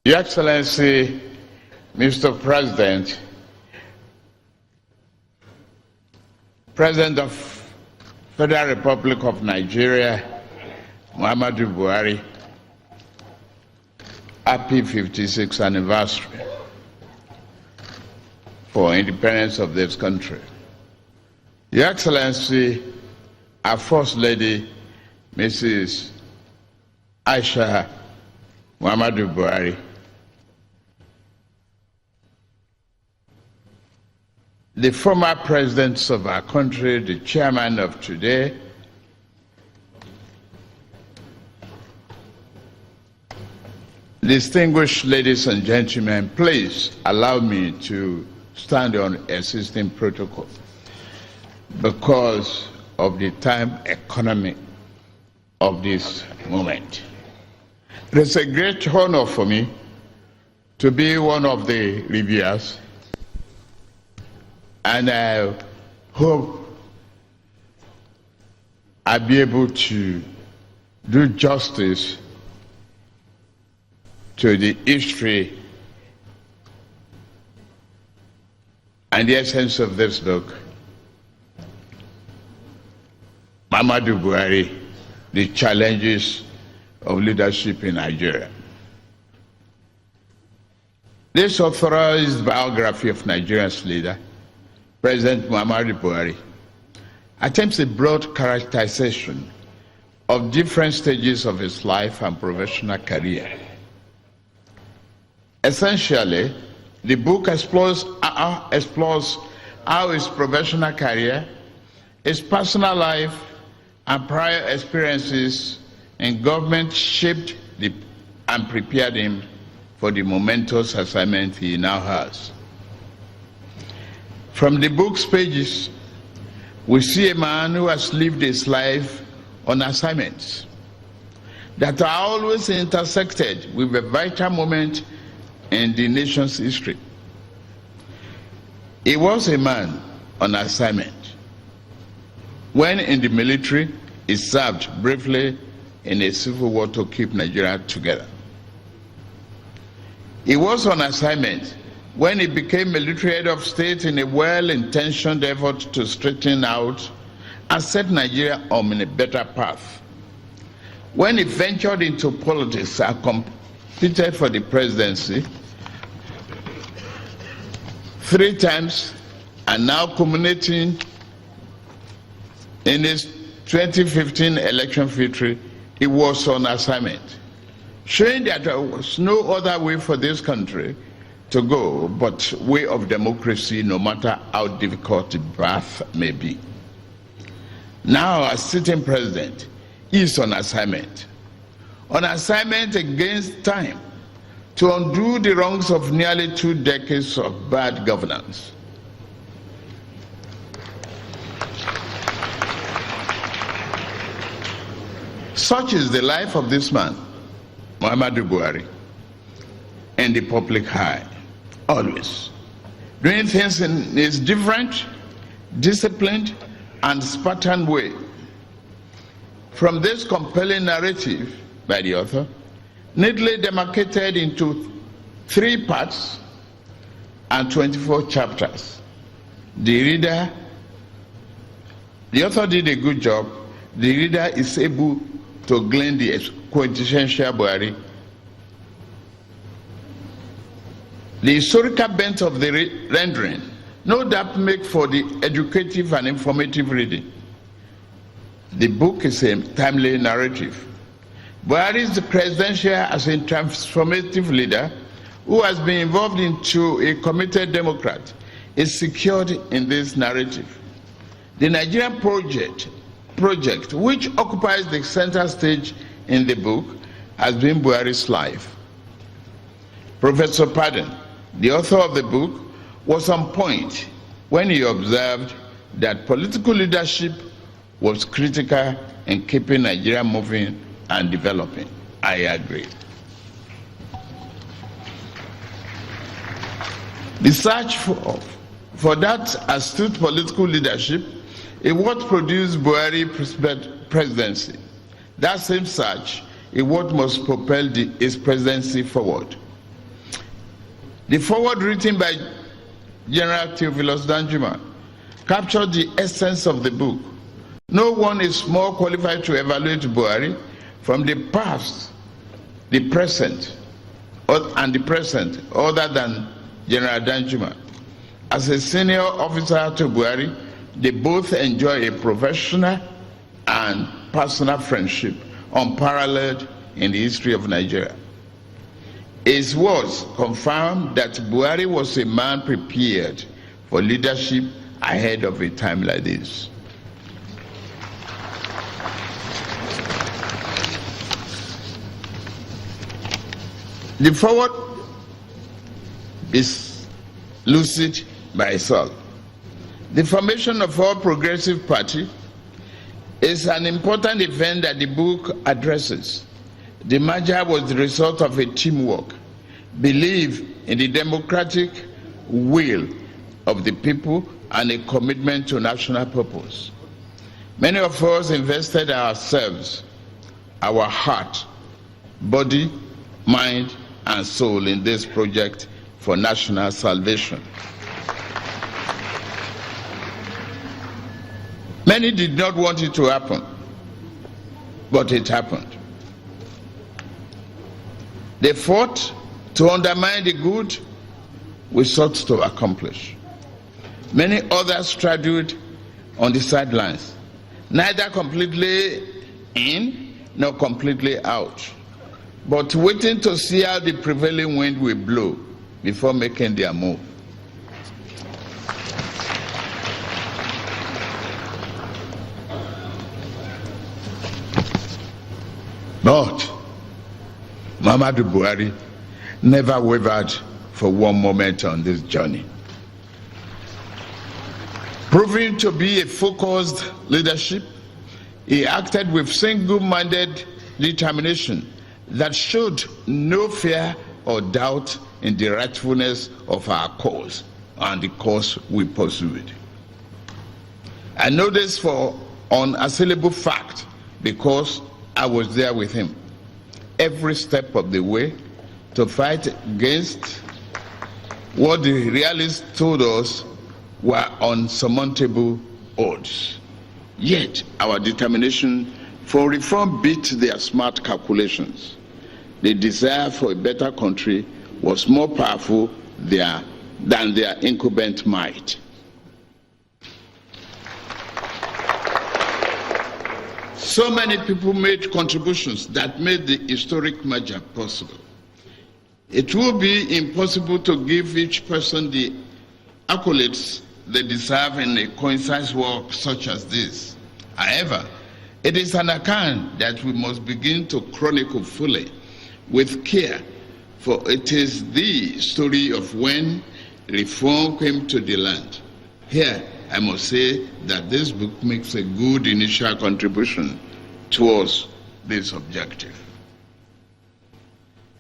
Your Excellency, Mr. President, President of Federal Republic of Nigeria, Muhammadu Buhari, happy 56th anniversary for independence of this country. Your Excellency, our First Lady, Mrs. Aisha Muhammadu Buhari, the former presidents of our country, the chairman of today, distinguished ladies and gentlemen, please allow me to stand on existing protocol because of the time economy of this moment. It is a great honor for me to be one of the reviewers, and I hope I'll be able to do justice to the history and the essence of this book, Muhammadu Buhari, The Challenges of Leadership in Nigeria. This authorized biography of Nigeria's leader, President Muhammadu Buhari, attempts a broad characterization of different stages of his life and professional career. Essentially, the book explores how his professional career, his personal life, and prior experiences in government shaped and prepared him for the momentous assignment he now has. From the book's pages, we see a man who has lived his life on assignments that are always intersected with a vital moment in the nation's history. He was a man on assignment. When in the military, he served briefly in a civil war to keep Nigeria together. He was on assignment when he became military head of state in a well-intentioned effort to straighten out and set Nigeria on a better path. When he ventured into politics and competed for the presidency 3 times, and now culminating in his 2015 election victory, he was on assignment, showing that there was no other way for this country to go but way of democracy, no matter how difficult the path may be. Now, as sitting president, he is on assignment against time to undo the wrongs of nearly 2 decades of bad governance. Such is the life of this man, Muhammadu Buhari, in the public eye, always doing things in his different, disciplined, and Spartan way. From this compelling narrative by the author, neatly demarcated into 3 parts and 24 chapters, the author did a good job. The reader is able to glean the quintessential Buhari. The historical bent of the rendering no doubt make for the educative and informative reading. The book is a timely narrative. Buhari's credential as a transformative leader who has been involved into a committed Democrat is secured in this narrative. The Nigerian project, which occupies the center stage in the book, has been Buhari's life. Professor Pardon, the author of the book, was on point when he observed that political leadership was critical in keeping Nigeria moving and developing. I agree. The search for that astute political leadership is what produced Buhari presidency. That same search is what must propel his presidency forward. The foreword written by General Theophilus Danjuma captured the essence of the book. No one is more qualified to evaluate Buhari from the past, the present, and the present, other than General Danjuma. As a senior officer to Buhari, they both enjoy a professional and personal friendship unparalleled in the history of Nigeria. His words confirmed that Buhari was a man prepared for leadership ahead of a time like this. The forward is lucid by itself. The formation of All Progressive Party is an important event that the book addresses. The merger was the result of a teamwork, belief in the democratic will of the people, and a commitment to national purpose. Many of us invested ourselves, our heart, body, mind, and soul in this project for national salvation. Many did not want it to happen, but it happened. They fought to undermine the good we sought to accomplish. Many others struggled on the sidelines, neither completely in nor completely out, but waiting to see how the prevailing wind will blow before making their move. But Muhammadu Buhari never wavered for one moment on this journey. Proving to be a focused leadership, he acted with single-minded determination that showed no fear or doubt in the rightfulness of our cause and the cause we pursued. I know this for unassailable fact because I was there with him every step of the way to fight against what the realists told us were unsurmountable odds. Yet our determination for reform beat their smart calculations. The desire for a better country was more powerful than their incumbent might. So many people made contributions that made the historic merger possible. It will be impossible to give each person the accolades they deserve in a concise work such as this. However, it is an account that we must begin to chronicle fully with care, for it is the story of when reform came to the land. Here, I must say that this book makes a good initial contribution towards this objective.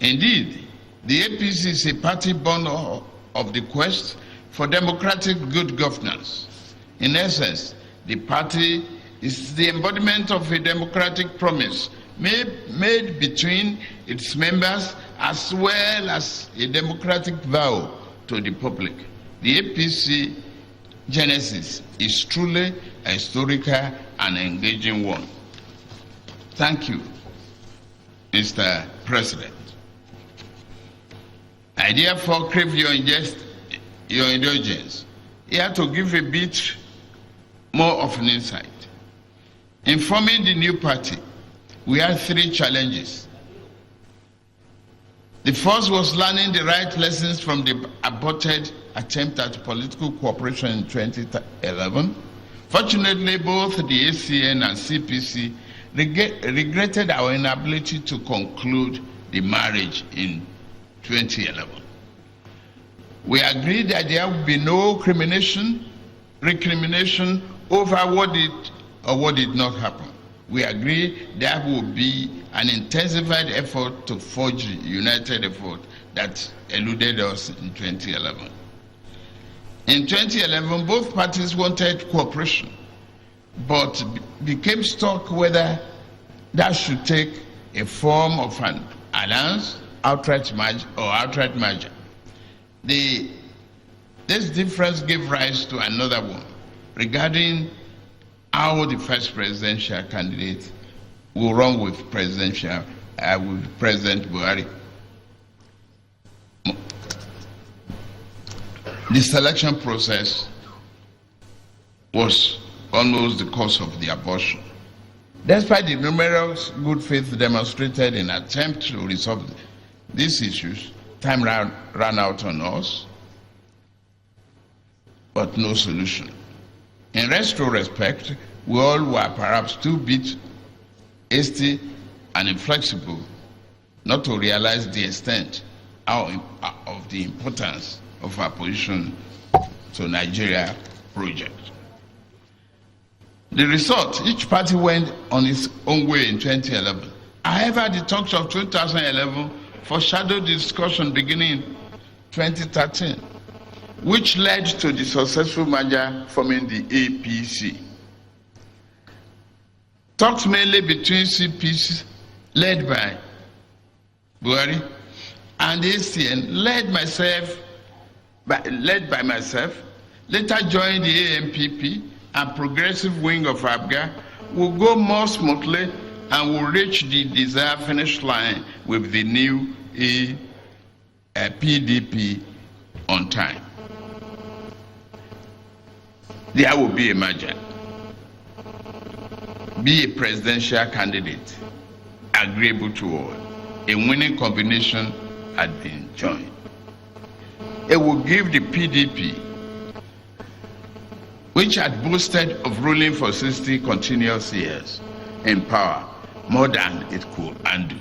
Indeed, the APC is a party born of the quest for democratic good governance. In essence, the party is the embodiment of a democratic promise made between its members as well as a democratic vow to the public. The APC genesis is truly a historical and engaging one. Thank you, Mr. President. I therefore crave your indulgence here to give a bit more of an insight. In forming the new party, we had three challenges. The first was learning the right lessons from the aborted attempt at political cooperation in 2011. Fortunately, both the ACN and CPC regretted our inability to conclude the marriage in 2011. We agreed that there would be no recrimination over what did or what did not happen. We agreed there would be an intensified effort to forge a united effort that eluded us in 2011. In 2011, both parties wanted cooperation, but became stuck whether that should take a form of an alliance, outright merger. This difference gave rise to another one regarding how the first presidential candidate will run with President Buhari. The selection process was almost the cause of the abortion. Despite the numerous good faith demonstrated in attempt to resolve these issues, time ran out on us, but no solution. In retrospect, we all were perhaps too bit hasty and inflexible not to realize the extent of the importance of our position to Nigeria project. The result, each party went on its own way in 2011. However, the talks of 2011 foreshadowed the discussion beginning in 2013, which led to the successful merger forming the APC. Talks mainly between CPC, led by Buhari, and ACN, led by myself, later joined the AMPP and progressive wing of ABGA, will go more smoothly and will reach the desired finish line with the new PDP on time. There will be a merger. Be a presidential candidate, agreeable to all. A winning combination had been joined. It will give the PDP, which had boasted of ruling for 60 continuous years in power, more than it could undo.